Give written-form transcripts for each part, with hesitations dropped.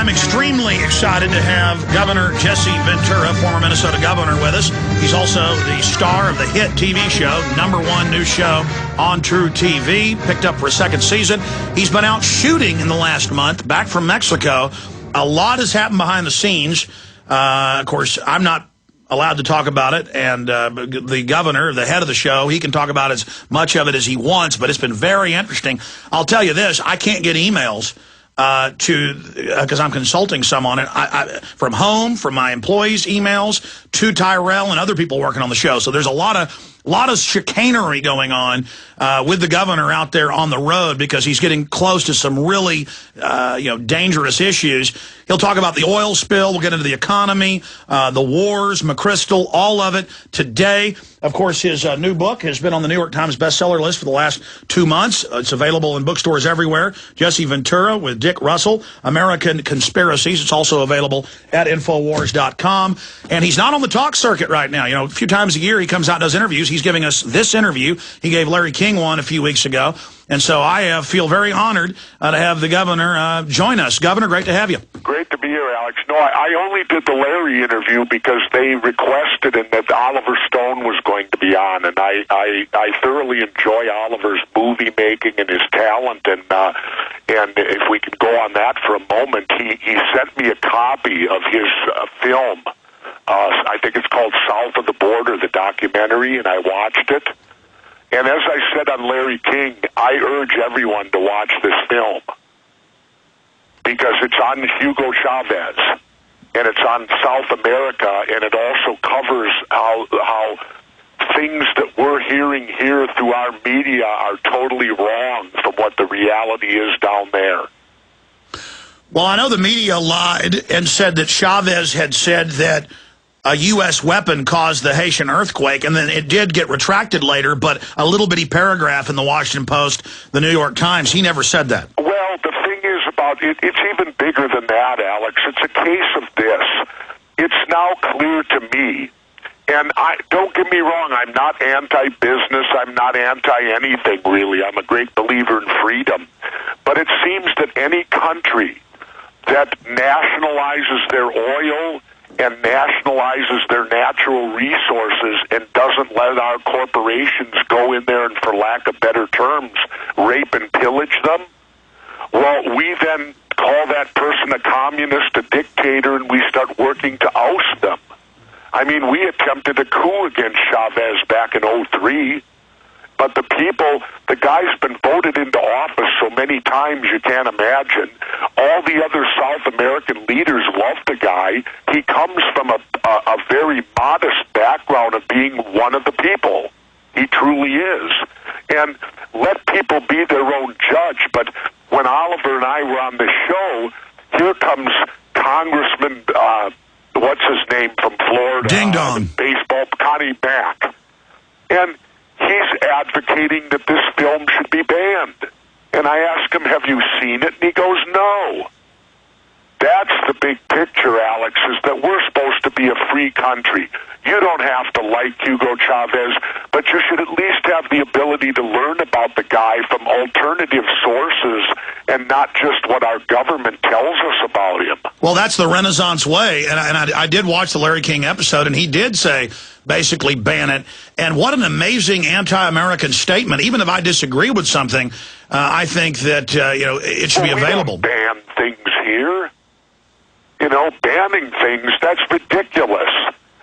I'm extremely excited to have Governor Jesse Ventura, former Minnesota governor, with us. He's also the star of the hit TV show, #1 new show on TruTV, picked up for a second season. He's been out shooting in the last month, back from Mexico. A lot has happened behind the scenes. Of course, I'm not allowed to talk about it, and the governor, the head of the show, he can talk about as much of it as he wants, but it's been very interesting. I'll tell you this, I can't get emails because I'm consulting someone from home, from my employees' emails to Tyrell and other people working on the show. So there's a lot of chicanery going on with the governor out there on the road because he's getting close to some really dangerous issues. He'll talk about the oil spill. We'll get into the economy, the wars, McChrystal, all of it today. Of course, his new book has been on the New York Times bestseller list for the last 2 months. It's available in bookstores everywhere. Jesse Ventura with Dick Russell, American Conspiracies. It's also available at Infowars.com. And he's not on the talk circuit right now. You know, a few times a year he comes out and does interviews. He's giving us this interview. He gave Larry King one a few weeks ago. And so I feel very honored to have the governor join us. Governor, great to have you. Great to be here, Alex. No, I only did the Larry interview because they requested and that Oliver Stone was going to be on, and I thoroughly enjoy Oliver's movie making and his talent, and if we can go on that for a moment, he sent me a copy of his film. I think it's called South of the Border, the documentary, and I watched it. And as I said on Larry King, I urge everyone to watch this film because it's on Hugo Chavez and it's on South America, and it also covers how things that we're hearing here through our media are totally wrong from what the reality is down there. Well, I know the media lied and said that Chavez had said that a U.S. weapon caused the Haitian earthquake, and then it did get retracted later, but a little bitty paragraph in the Washington Post, the New York Times, he never said that. Well, the thing is about it, it's even bigger than that, Alex. It's a case of this. It's now clear to me, and don't get me wrong, I'm not anti-business, I'm not anti-anything, really. I'm a great believer in freedom. But it seems that any country that nationalizes their oil and nationalizes their natural resources and doesn't let our corporations go in there and, for lack of better terms, rape and pillage them, well, we then call that person a communist, a dictator, and we start working to oust them. I mean, we attempted a coup against Chavez back in '03, but the people, the guy's been voted into office so many times you can't imagine. All the other South American leaders love the guy. He comes from a very modest background of being one of the people. He truly is. And let people be their own judge. But when Oliver and I were on the show, here comes Congressman, what's his name from Florida? Ding Dong. Baseball, Connie Mack. And he's advocating that this film should be banned. And I ask him, have you seen it? And he goes, no. That's the big picture, Alex, is that we're supposed to be a free country. You don't have to like Hugo Chavez, but you should at least have the ability to learn about the guy from alternative sources and not just what our government tells us about him. Well, that's the Renaissance way, and I did watch the Larry King episode, and he did say, basically, ban it. And what an amazing anti-American statement. Even if I disagree with something, I think that, it should be available. We don't ban things here. Banning things, that's ridiculous.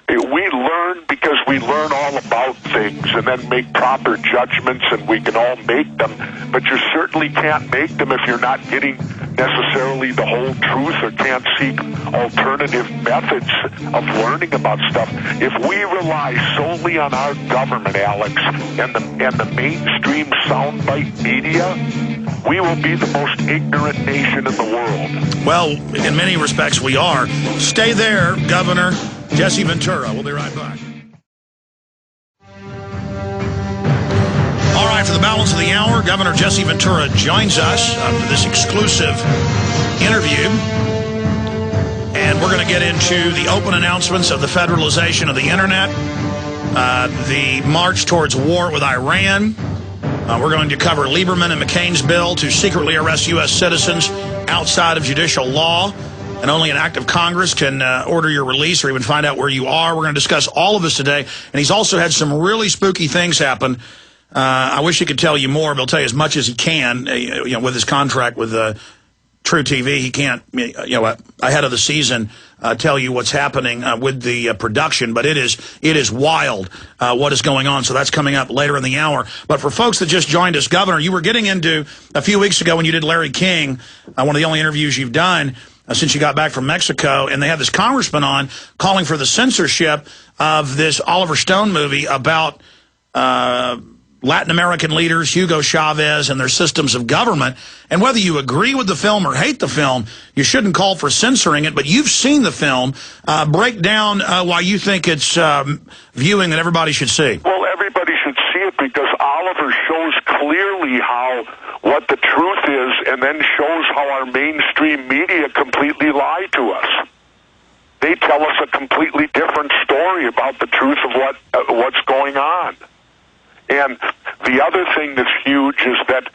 We learn because we learn all about things and then make proper judgments, and we can all make them. But you certainly can't make them if you're not getting necessarily the whole truth or can't seek alternative methods of learning about stuff. If we rely solely on our government, Alex, and the mainstream soundbite media, we will be the most ignorant nation in the world. Well, in many respects, we are. Stay there, Governor Jesse Ventura. We'll be right back. All right, for the balance of the hour, Governor Jesse Ventura joins us for this exclusive interview. And we're going to get into the open announcements of the federalization of the Internet, the march towards war with Iran. We're going to cover Lieberman and McCain's bill to secretly arrest U.S. citizens outside of judicial law. and only an act of Congress can order your release or even find out where you are. We're going to discuss all of this today, and he's also had some really spooky things happen. I wish he could tell you more, but he'll tell you as much as he can. With his contract with TruTV, he can't, ahead of the season, tell you what's happening with the production. But it is wild what is going on. So that's coming up later in the hour. But for folks that just joined us, Governor, you were getting into a few weeks ago when you did Larry King, one of the only interviews you've done since you got back from Mexico, and they had this congressman on calling for the censorship of this Oliver Stone movie about Latin American leaders, Hugo Chavez, and their systems of government. And whether you agree with the film or hate the film, you shouldn't call for censoring it. But you've seen the film. Break down why you think it's viewing that everybody should see. Well, everybody should see it because Oliver shows clearly what the truth is, and then shows how our mainstream media completely lie to us. They tell us a completely different story about the truth of what's going on. And the other thing that's huge is that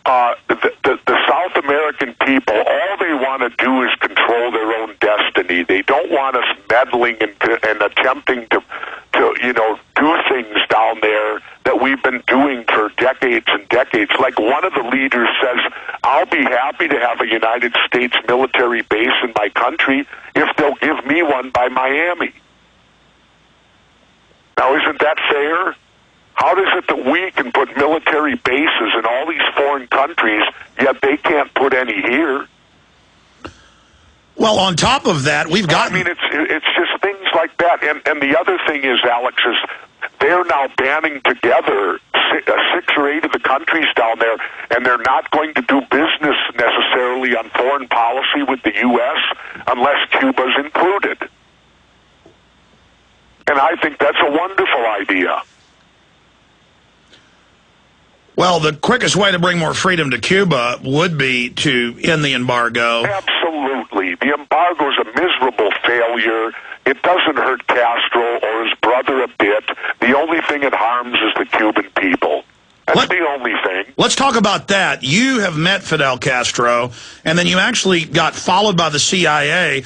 the South American people, all they want to do is control their own destiny. They don't want us meddling and attempting to do things down there that we've been doing for decades and decades. Like one of the leaders says, I'll be happy to have a United States military base in my country if they'll give me one by Miami. Now, isn't that fair? How is it that we can put military bases in all these foreign countries, yet they can't put any here? Well, on top of that, we've got... I mean, it's just things like that. And the other thing is, Alex, is they're now banding together 6 or 8 of the countries down there, and they're not going to do business necessarily on foreign policy with the U.S. unless Cuba's included. And I think that's a wonderful idea. Well, the quickest way to bring more freedom to Cuba would be to end the embargo. Absolutely. The embargo is a miserable failure. It doesn't hurt Castro or his brother a bit. The only thing it harms is the Cuban people. That's the only thing. Let's talk about that. You have met Fidel Castro, and then you actually got followed by the CIA.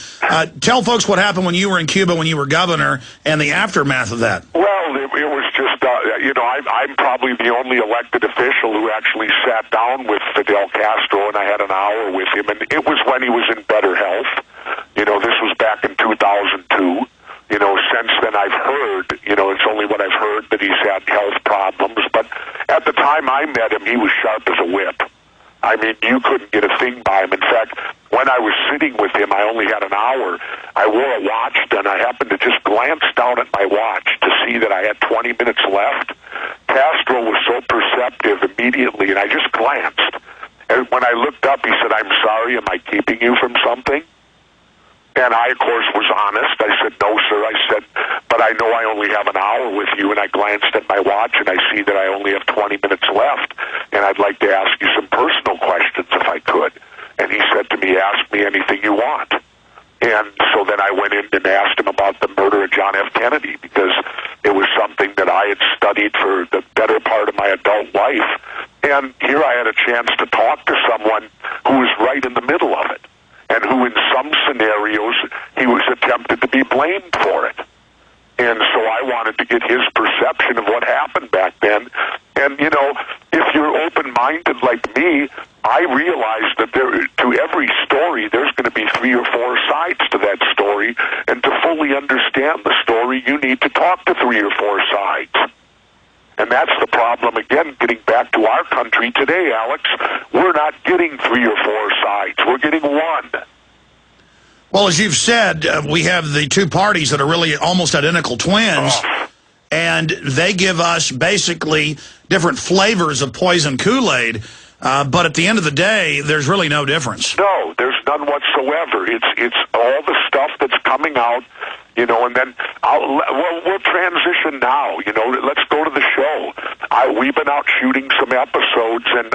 Tell folks what happened when you were in Cuba, when you were governor, and the aftermath of that. Well, it was just, I'm probably the only elected official who actually sat down with Fidel Castro, and I had an hour with him, and it was when he was in better health. This was back in 2002. Since then I've heard, it's only what I've heard that he's had health problems, but at the time I met him, he was sharp as a whip. I mean, you couldn't get a thing by him. In fact, when I was sitting with him, I only had an hour. I wore a watch, and I happened to just glance down at my watch to see that I had 20 minutes left. Castro was so perceptive immediately, and I just glanced. And when I looked up, he said, "I'm sorry, am I keeping you from something?" And I, of course, was honest. I said, "No, sir." I said, "But I know I only have an hour with you." And I glanced at my watch, and I see that I only have 20 minutes left. And I'd like to ask you some personal questions if I could. And he said to me, "Ask me anything you want." And so then I went in and asked him about the murder of John F. Kennedy, because it was something that I had studied for the better part of my adult life. And here I had a chance to talk to someone who was right in the middle of it, and who in some scenarios he was attempted to be blamed for it. And so I wanted to get his perception of what happened back then. And, if you're open-minded like me, I realize that to every story, there's going to be 3 or 4 sides to that story. And to fully understand the story, you need to talk to 3 or 4 sides. And that's the problem, again, getting back to our country today, Alex. We're not getting 3 or 4 sides. We're getting one. Well, as you've said, we have the 2 parties that are really almost identical twins, and they give us basically different flavors of poison Kool-Aid. But at the end of the day, there's really no difference. No, there's none whatsoever. It's all the stuff that's coming out, and then we'll transition now. Let's go to the show. We've been out shooting some episodes, and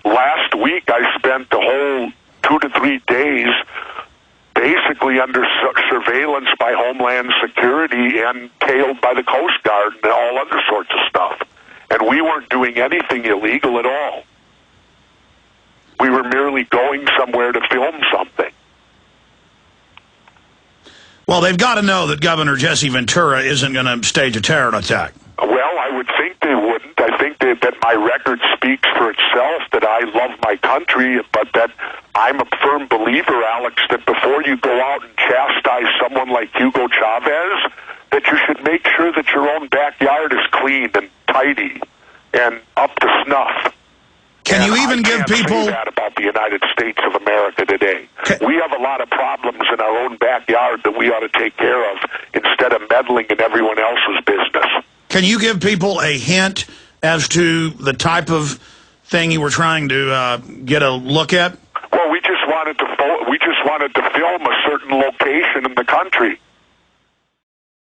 last week I spent the whole 2 to 3 days basically under surveillance by Homeland Security and tailed by the Coast Guard and all other sorts of stuff. And we weren't doing anything illegal at all. We were merely going somewhere to film something. Well, they've got to know that Governor Jesse Ventura isn't going to stage a terror attack. Well, I would think they wouldn't. I think that my record speaks for itself, that I love my country, but that I'm a firm believer, Alex, that before you go out and chastise someone like Hugo Chavez, that you should make sure that your own backyard is clean and tidy and up to snuff. Can you even give people... say that about the United States of America today. We have a lot of problems in our own backyard that we ought to take care of instead of meddling in everyone else's business. Can you give people a hint as to the type of thing you were trying to get a look at? Well, we just wanted to film a certain location in the country.